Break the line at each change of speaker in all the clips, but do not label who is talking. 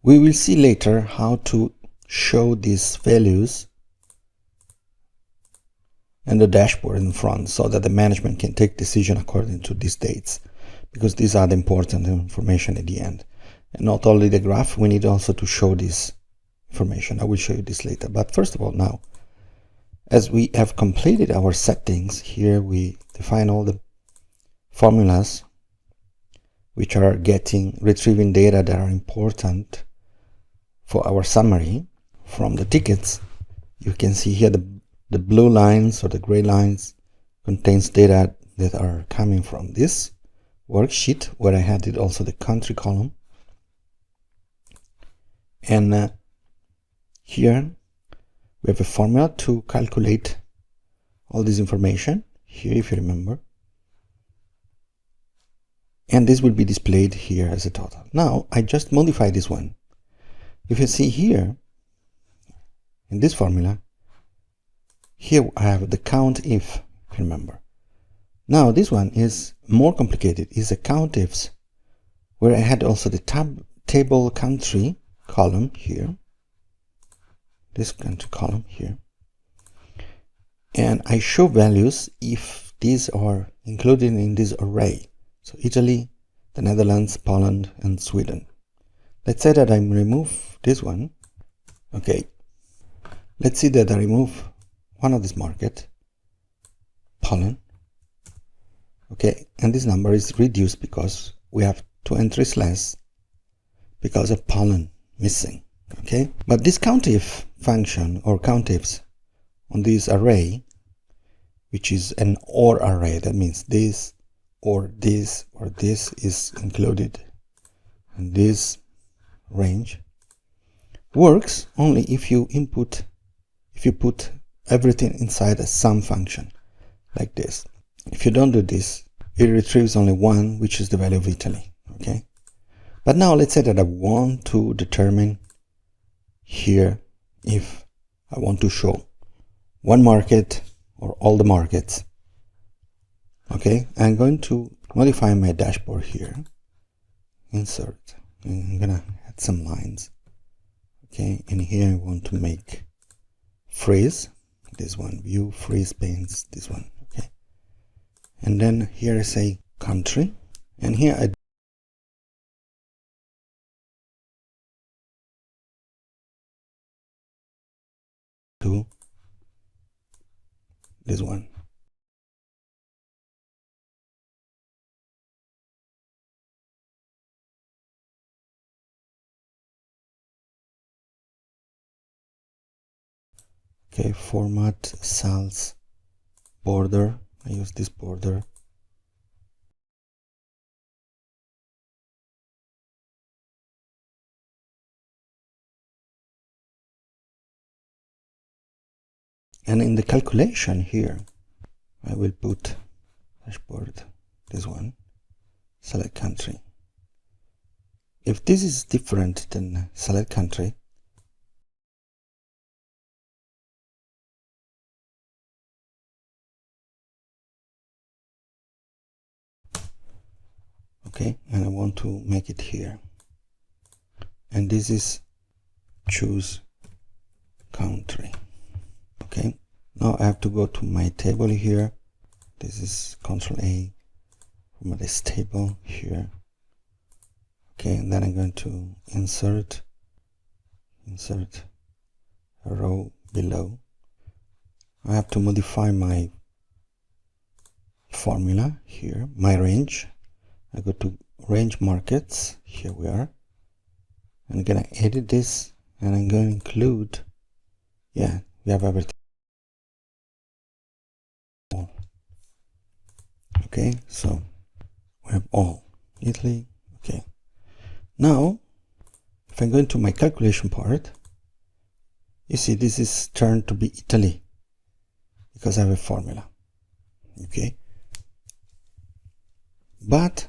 We will see later how to show these values in the dashboard in front so that the management can take decision according to these dates, because these are the important information at the end. And not only the graph, we need also to show this information. I will show you this later. But first of all, now, as we have completed our settings, here we define all the formulas which are retrieving data that are important for our summary from the tickets. You can see here the blue lines or the gray lines contains data that are coming from this worksheet, where I added also the country column. And here we have a formula to calculate all this information here, if you remember. And this will be displayed here as a total. Now I just modify this one. If you see here in this formula, here I have the count if you remember. Now this one is more complicated. It's a count ifs, where I had also the table country column here, this country column here, and I show values if these are included in this array. So Italy, the Netherlands, Poland, and Sweden. Let's say that I remove this one. Okay, let's see that I remove one of this market, Poland. Okay, and this number is reduced because we have 2 entries less because of Poland missing. Okay, but this countif function or countifs on this array, which is an OR array, that means this or this or this is included in this range, works only if you put everything inside a sum function like this. If you don't do this, it retrieves only one, which is the value of Italy. Okay, but now let's say that I want to determine here if I want to show one market or all the markets. Okay, I'm going to modify my dashboard here, insert, and I'm gonna add some lines. Okay, and here I want to make freeze, this one, view freeze panes, this one. Okay, and then here I say country, and here I do this one. Okay, format cells border. I use this border. And in the calculation here, I will put dashboard, this one, select country. If this is different than select country, okay, and I want to make it here, and this is choose country. Okay, now I have to go to my table here. This is Ctrl A from this table here. Okay, and then I'm going to insert a row below. I have to modify my formula here, my range. I go to range markets, here we are. I'm gonna edit this, and I'm going to include, yeah, we have everything. Okay, so we have all Italy. Okay, now if I go into my calculation part, you see this is turned to be Italy because I have a formula. Okay, but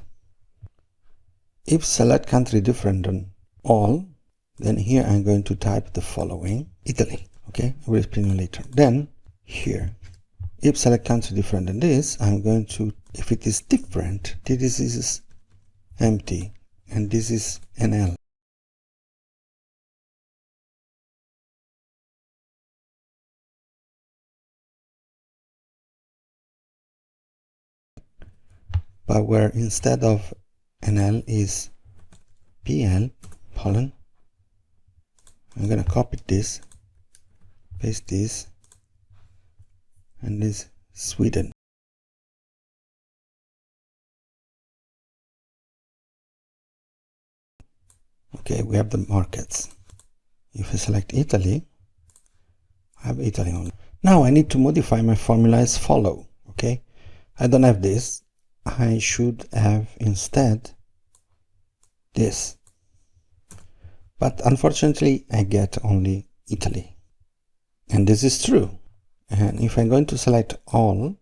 if select country different than all, then here I'm going to type the following, Italy. Okay, I will explain you later. Then here, if select country different than this, I'm going to, if it is different, this is empty and this is NL. but where instead of NL is PL, Poland. I'm gonna copy this, paste this, and this Sweden. Okay, we have the markets. If I select Italy, I have Italy only. Now I need to modify my formula as follow. Okay, I don't have this. I should have instead this. But unfortunately, I get only Italy. And this is true. And if I'm going to select all,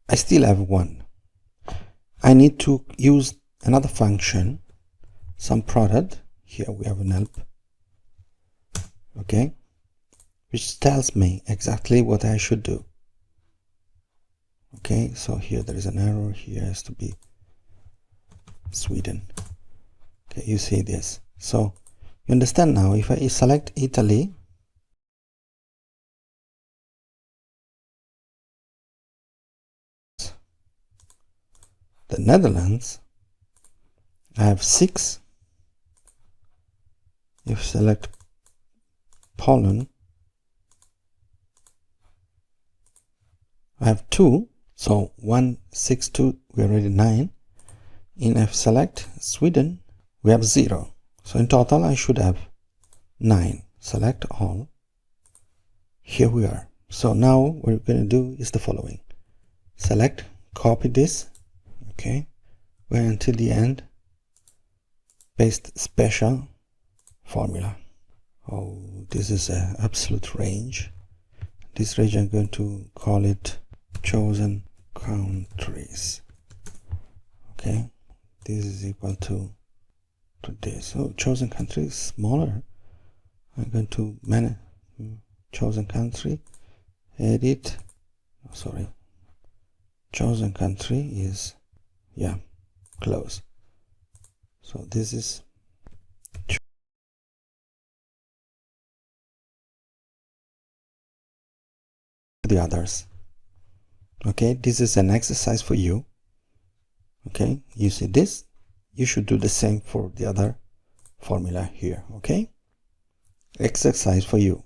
I still have one. I need to use another function, some product. Here we have an help. Okay, which tells me exactly what I should do. Okay, so here there is an error. Here has to be Sweden. Okay, you see this. So you understand now, if I select Italy, the Netherlands, I have 6. If I select Poland, I have 2. So 1, 6, 2, we are already 9. In F select Sweden, we have 0. So in total, I should have 9. Select all. Here we are. So now what we're going to do is the following. Select, copy this. Okay. Wait until the end. Paste special formula. Oh, this is an absolute range. This range I'm going to call it chosen countries. Okay. This is equal to this. So chosen country is smaller. I'm going to manage chosen country, edit, sorry, chosen country is, yeah, close. So this is the others. Okay, this is an exercise for you. Okay, you see this, you should do the same for the other formula here. Okay, exercise for you.